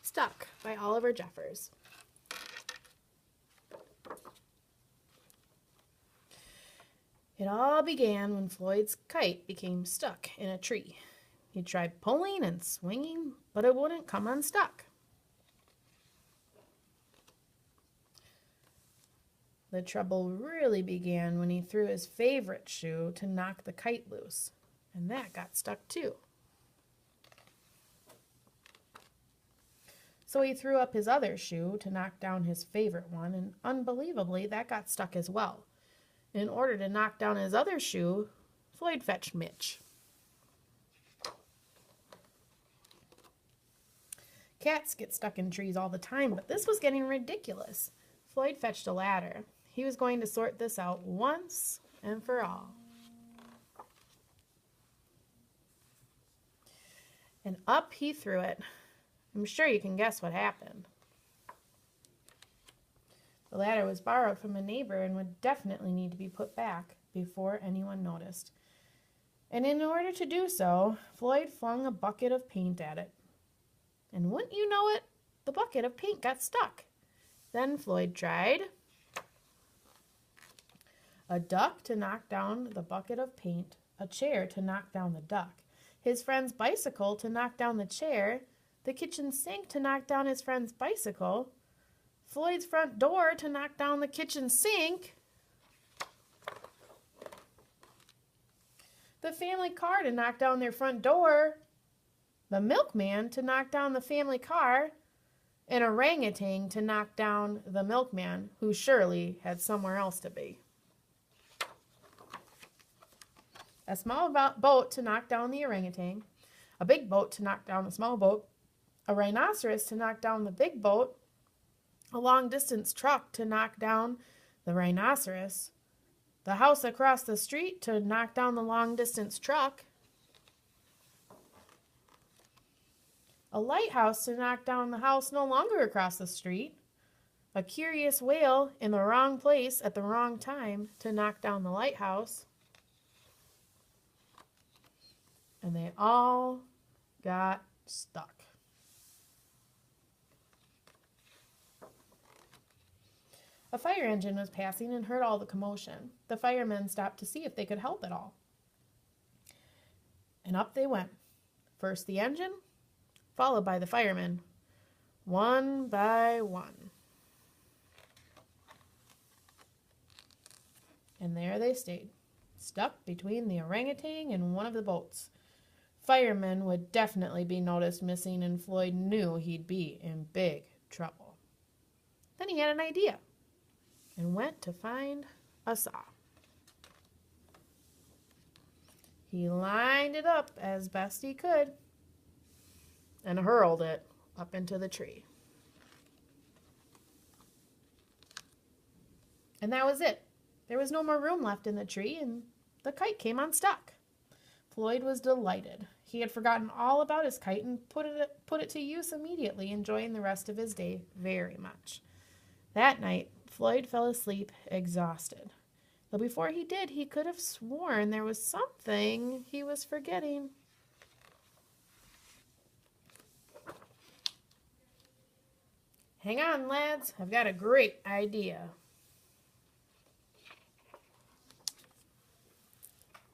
Stuck by Oliver Jeffers. It all began when Floyd's kite became stuck in a tree. He tried pulling and swinging, but it wouldn't come unstuck. The trouble really began when he threw his favorite shoe to knock the kite loose, and that got stuck too. So he threw up his other shoe to knock down his favorite one, and unbelievably, that got stuck as well. In order to knock down his other shoe, Floyd fetched Mitch. Cats get stuck in trees all the time, but this was getting ridiculous. Floyd fetched a ladder. He was going to sort this out once and for all. And up he threw it. I'm sure you can guess what happened. The ladder was borrowed from a neighbor and would definitely need to be put back before anyone noticed. And in order to do so, Floyd flung a bucket of paint at it. And wouldn't you know it, the bucket of paint got stuck. Then Floyd tried a duck to knock down the bucket of paint, a chair to knock down the duck, his friend's bicycle to knock down the chair, the kitchen sink to knock down his friend's bicycle, Floyd's front door to knock down the kitchen sink, the family car to knock down their front door, the milkman to knock down the family car, an orangutan to knock down the milkman, who surely had somewhere else to be. A small boat to knock down the orangutan, a big boat to knock down the small boat, a rhinoceros to knock down the big boat, a long-distance truck to knock down the rhinoceros, the house across the street to knock down the long-distance truck, a lighthouse to knock down the house no longer across the street, a curious whale in the wrong place at the wrong time to knock down the lighthouse, and they all got stuck. A fire engine was passing and heard all the commotion. The firemen stopped to see if they could help at all. And up they went. First the engine, followed by the firemen, one by one. And there they stayed, stuck between the orangutan and one of the boats. Firemen would definitely be noticed missing, and Floyd knew he'd be in big trouble. Then he had an idea and went to find a saw. He lined it up as best he could and hurled it up into the tree. And that was it. There was no more room left in the tree, and the kite came unstuck. Floyd was delighted. He had forgotten all about his kite and put it to use immediately, enjoying the rest of his day very much. That night, Floyd fell asleep exhausted. Though before he did, he could have sworn there was something he was forgetting. Hang on, lads. I've got a great idea.